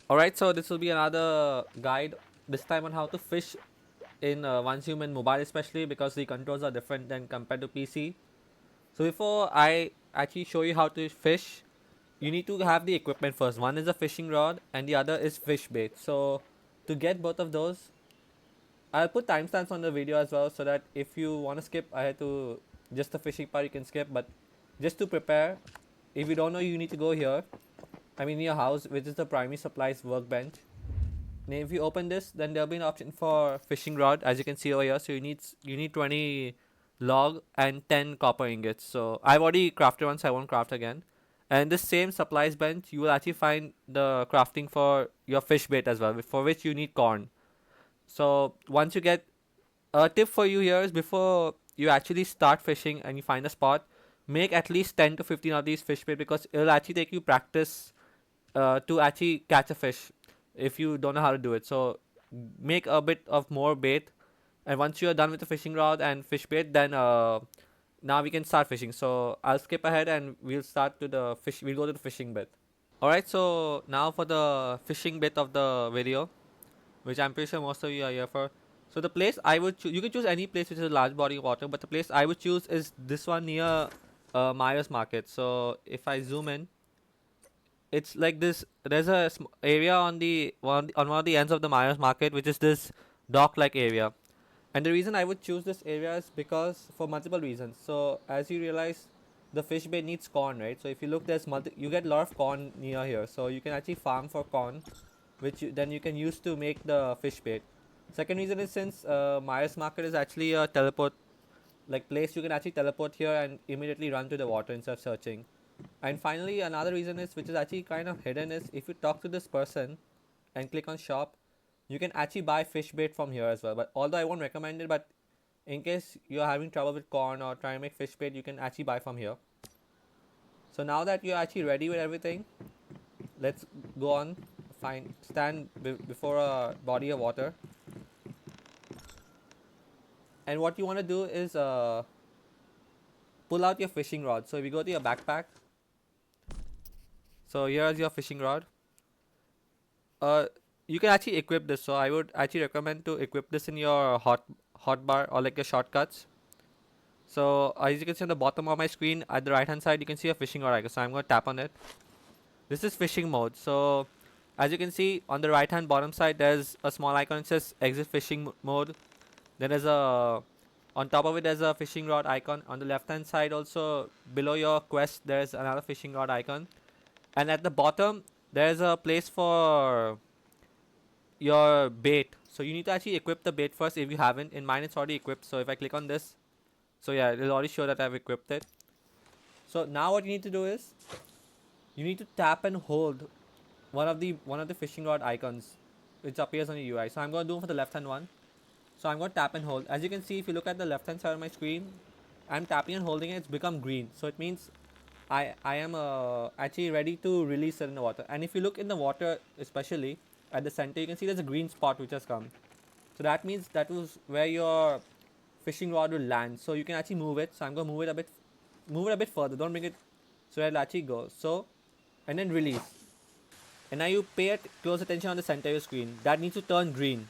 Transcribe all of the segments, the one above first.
Alright, so this will be another guide, this time on how to fish in OnceHuman Mobile, especially because the controls are different than compared to PC. So before I actually show you how to fish, you need to have the equipment first. One is a fishing rod and the other is fish bait. So to get both of those, I'll put timestamps on the video as well so that if you want to skip ahead to just the fishing part, you can skip. But just to prepare, if you don't know, you need to go here. I mean, your house, which is the primary supplies workbench. Now, if you open this, then there'll be an option for fishing rod, as you can see over here. So you need 20 log and 10 copper ingots. So I've already crafted one, so I won't craft again. And this same supplies bench, you will actually find the crafting for your fish bait as well, for which you need corn. So once you get, a tip for you here is, before you actually start fishing and you find a spot, make at least 10 to 15 of these fish bait, because it'll actually take you practice to actually catch a fish if you don't know how to do it. So make a bit of more bait, and once you're done with the fishing rod and fish bait, then now we can start fishing. So I'll skip ahead and we'll start to the fish. We'll go to the fishing bit. All right. So now for the fishing bit of the video, which I'm pretty sure most of you are here for. So the place I would choose, you can choose any place which is a large body of water, but the place I would choose is this one near Myers Market. So if I zoom in, it's like this. There's a area on one of the ends of the Myers Market, which is this dock-like area. And the reason I would choose this area is because for multiple reasons. So as you realize, the fish bait needs corn, right? So if you look, you get a lot of corn near here, so you can actually farm for corn, which then you can use to make the fish bait. Second reason is, since Myers Market is actually a teleport like place, you can actually teleport here and immediately run to the water instead of searching. And finally, another reason is, which is actually kind of hidden, is if you talk to this person and click on shop, you can actually buy fish bait from here as well. But although I won't recommend it, but in case you're having trouble with corn or trying to make fish bait, you can actually buy from here. So now that you're actually ready with everything, let's go on. Stand before a body of water, and what you want to do is pull out your fishing rod. So if you go to your backpack, so here's your fishing rod. uh you can actually equip this, so I would actually recommend to equip this in your hotbar or like your shortcuts. So as you can see on the bottom of my screen at the right hand side, you can see a fishing rod icon, so I'm going to tap on it. This is fishing mode. So as you can see on the right hand bottom side, there's a small icon that says exit fishing mode. Then there's a, on top of it, there's a fishing rod icon. On the left hand side also, below your quest, there's another fishing rod icon. And at the bottom, there's a place for your bait. So you need to actually equip the bait first if you haven't. In mine, it's already equipped. So if I click on this, so yeah, it'll already show that I've equipped it. So now what you need to do is, you need to tap and hold one of the fishing rod icons, which appears on the UI. So I'm going to do for the left hand one. So I'm going to tap and hold. As you can see, if you look at the left hand side of my screen, I'm tapping and holding it. It's become green. So it means I am actually ready to release it in the water. And if you look in the water, especially at the center, you can see there's a green spot which has come. So that means that was where your fishing rod will land. So you can actually move it. So I'm going to move it a bit further. Don't bring it so it'll actually go. So, and then release. And now you pay close attention on the center of your screen. That needs to turn green.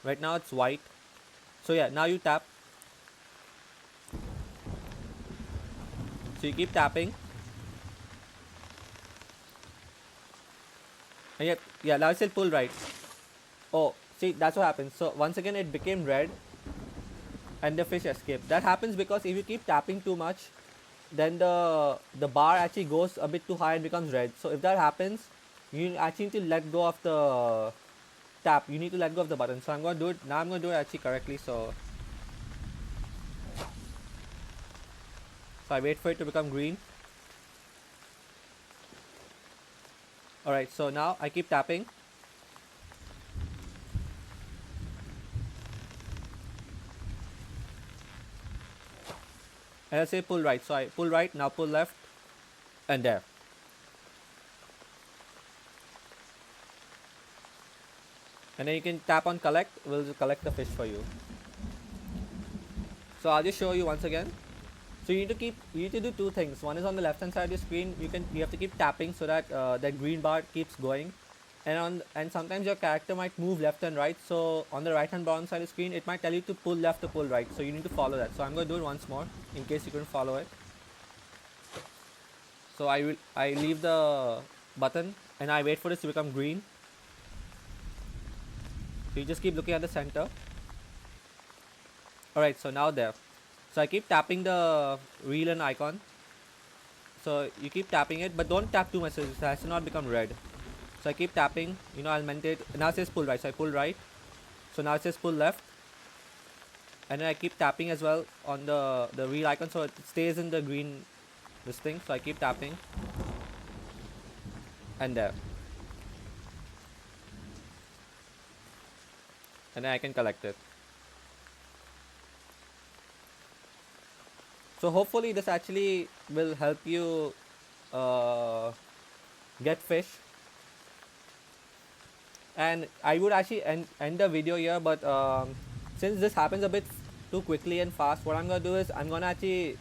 Right now it's white. So yeah, now you tap. So you keep tapping. And yeah, now it said pull right. Oh, see, that's what happens. So once again, it became red, and the fish escaped. That happens because if you keep tapping too much, then the bar actually goes a bit too high and becomes red. So if that happens, you actually need to let go of the tap. You need to let go of the button. So I'm going to do it now. I'm going to do it actually correctly. So I wait for it to become green. Alright, so now I keep tapping. And I say pull right. So I pull right, now pull left, and there. And then you can tap on collect. We'll collect the fish for you. So I'll just show you once again. So you need to do two things. One is on the left hand side of the screen. You have to keep tapping so that that green bar keeps going. and sometimes your character might move left and right. So on the right hand bottom side of the screen, it might tell you to pull left or pull right. So you need to follow that. So I'm going to do it once more in case you couldn't follow it. So I leave the button and I wait for this to become green. So you just keep looking at the center. Alright, so now there. So I keep tapping the wheel and icon. So you keep tapping it, but don't tap too much so it has to not become red. So I keep tapping, I'll maintain it. Now it says pull right, so I pull right. So now it says pull left. And then I keep tapping as well on the wheel icon so it stays in the green this thing. So I keep tapping and there. And then I can collect it. So hopefully this actually will help you uh, get fish. And I would actually end the video here, but since this happens a bit too quickly and fast, what I'm gonna do is I'm gonna actually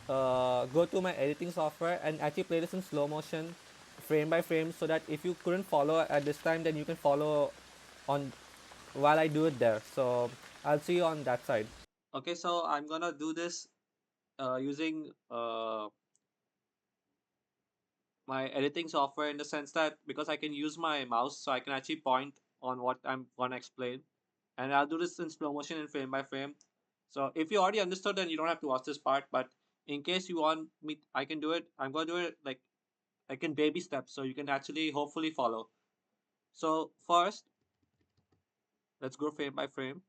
go to my editing software and actually play this in slow motion, frame by frame, so that if you couldn't follow at this time, then you can follow on while I do it there. So I'll see you on that side. Okay, so I'm gonna do this using my editing software in the sense that because I can use my mouse, so I can actually point on what I'm gonna explain, and I'll do this in slow motion and frame by frame. So if you already understood, then you don't have to watch this part. But in case you want me, I can do it. I'm gonna do it like in baby steps, so you can actually hopefully follow. So first, let's go frame by frame.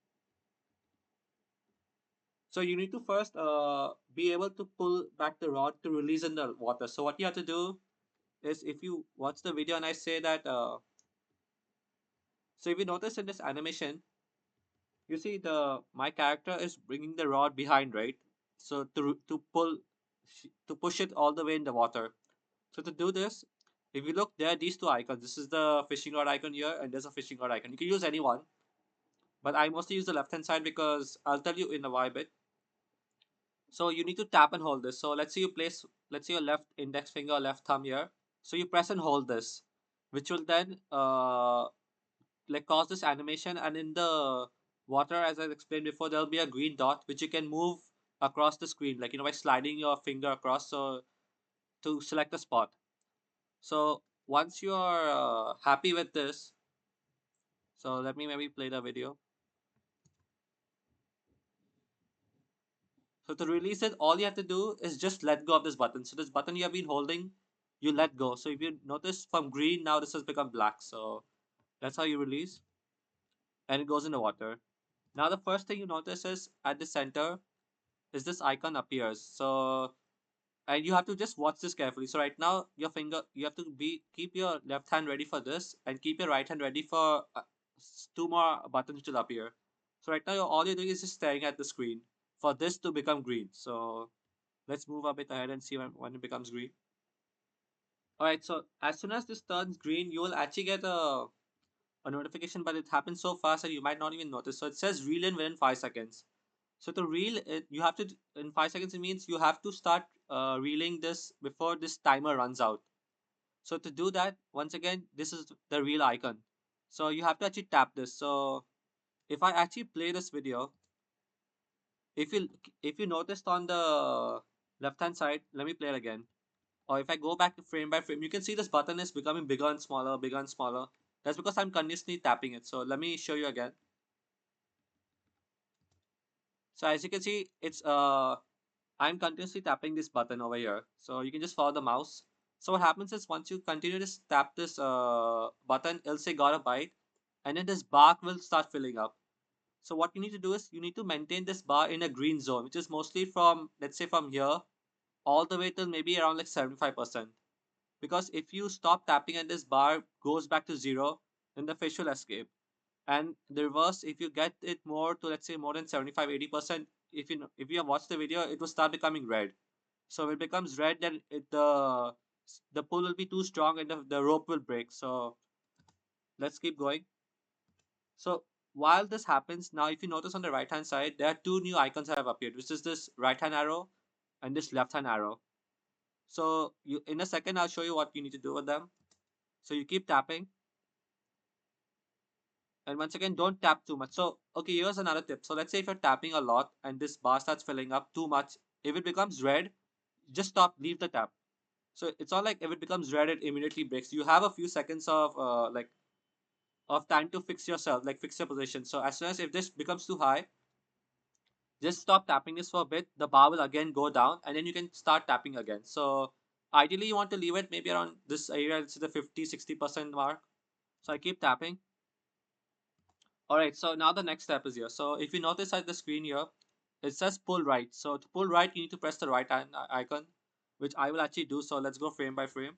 So you need to first be able to pull back the rod to release in the water. So what you have to do is if you watch the video and I say that, so if you notice in this animation, you see the my character is bringing the rod behind, right? So to push it all the way in the water. So to do this, if you look there, are these two icons. This is the fishing rod icon here, and there's a fishing rod icon. You can use any one, but I mostly use the left hand side because I'll tell you in a while bit. So you need to tap and hold this. So let's say your left index finger, left thumb here. So you press and hold this, which will then like cause this animation, and in the water, as I explained before, there'll be a green dot which you can move across the screen, like by sliding your finger across, so to select a spot. So once you're happy with this, so let me maybe play the video. So to release it, all you have to do is just let go of this button. So this button you have been holding, you let go. So if you notice from green, now this has become black. So that's how you release, and it goes in the water. Now the first thing you notice is at the center is this icon appears. So and you have to just watch this carefully. So right now your finger, you have to be keep your left hand ready for this and keep your right hand ready for two more buttons which will appear. So right now all you're doing is just staring at the screen for this to become green. So let's move a bit ahead and see when it becomes green. Alright, so as soon as this turns green, you will actually get a notification, but it happens so fast that you might not even notice. So it says reel in within 5 seconds. So to reel it, you have to in 5 seconds. It means you have to start reeling this before this timer runs out. So to do that, once again, this is the reel icon. So you have to actually tap this. So if I actually play this video, if you if you noticed on the left hand side, let me play it again. Or if I go back to frame by frame, you can see this button is becoming bigger and smaller, bigger and smaller. That's because I'm continuously tapping it. So let me show you again. So as you can see, it's I'm continuously tapping this button over here. So you can just follow the mouse. So what happens is once you continue to tap this button, it'll say got a bite, and then this bar will start filling up. So what you need to do is you need to maintain this bar in a green zone, which is mostly from, let's say, from here all the way till maybe around like 75%. Because if you stop tapping and this bar goes back to zero, then the fish will escape. And the reverse, if you get it more to, let's say, more than 75-80%, if you have watched the video, it will start becoming red. So if it becomes red, then the pull will be too strong and the rope will break. So let's keep going. So while this happens, now if you notice on the right hand side, there are two new icons that have appeared, which is this right hand arrow and this left hand arrow. So you in a second I'll show you what you need to do with them. So you keep tapping And once again, don't tap too much. So, okay, here's another tip. So let's say if you're tapping a lot and this bar starts filling up too much, if it becomes red, just stop, leave the tap. So it's not like if it becomes red, it immediately breaks. You have a few seconds of of time to fix yourself, like fix your position. So as soon as if this becomes too high, just stop tapping this for a bit. The bar will again go down, and then you can start tapping again. So ideally, you want to leave it maybe around this area, it's the 50-60% mark. So I keep tapping. All right. So now the next step is here. So if you notice at the screen here, it says pull right. So to pull right, you need to press the right hand icon, which I will actually do. So let's go frame by frame.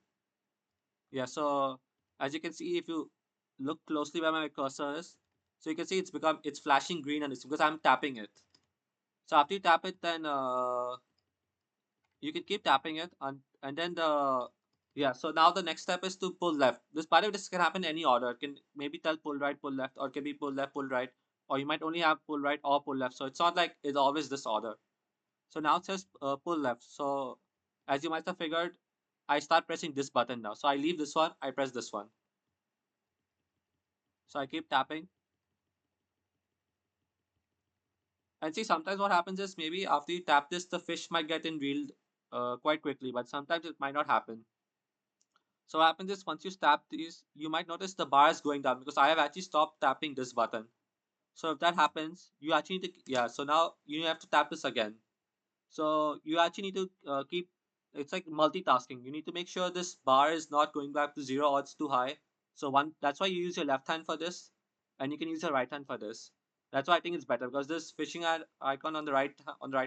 Yeah. So as you can see, if you look closely where my cursor is, so you can see it's flashing green, and it's because I'm tapping it. So after you tap it, then you can keep tapping it, and then the yeah. So now the next step is to pull left. This, by the way, this can happen in any order. It can maybe tell pull right, pull left, or it can be pull left, pull right, or you might only have pull right or pull left. So it's not like it's always this order. So now it says pull left. So as you might have figured, I start pressing this button now. So I leave this one, I press this one. So I keep tapping. And see, sometimes what happens is maybe after you tap this, the fish might get in reeled quite quickly, but sometimes it might not happen. So what happens is once you tap these, you might notice the bar is going down because I have actually stopped tapping this button. So if that happens, you actually need to, yeah, so now you have to tap this again. So you actually need to keep, it's like multitasking. You need to make sure this bar is not going back to zero or it's too high. So that's why you use your left hand for this, and you can use your right hand for this. That's why I think it's better because this fishing icon on the right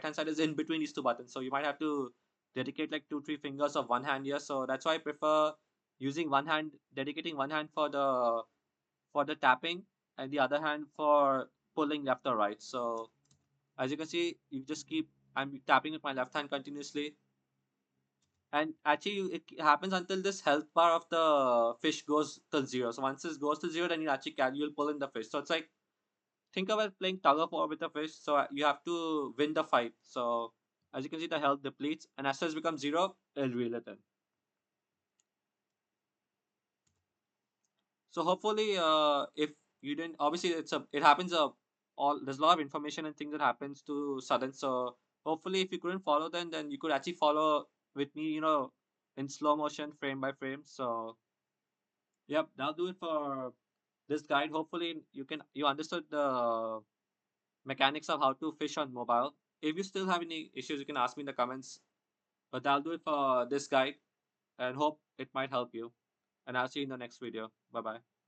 hand side is in between these two buttons. So you might have to dedicate like 2-3 fingers of one hand here. So that's why I prefer using one hand, dedicating one hand for the tapping and the other hand for pulling left or right. So as you can see, you just keep I'm tapping with my left hand continuously, and actually it happens until this health bar of the fish goes to zero. So once this goes to zero, then you actually you'll pull in the fish. So it's like think about playing tug of war with a fish. So you have to win the fight. So as you can see, the health depletes, and as soon as it becomes zero, it'll reel it in. So hopefully, if you didn't, obviously it happens. All there's a lot of information and things that happens to sudden. So hopefully, if you couldn't follow, then you could actually follow with me. In slow motion, frame by frame. So yep, that'll do it for this guide. Hopefully, you understood the mechanics of how to fish on mobile. If you still have any issues, you can ask me in the comments. But that'll do it for this guide, and hope it might help you. And I'll see you in the next video. Bye bye.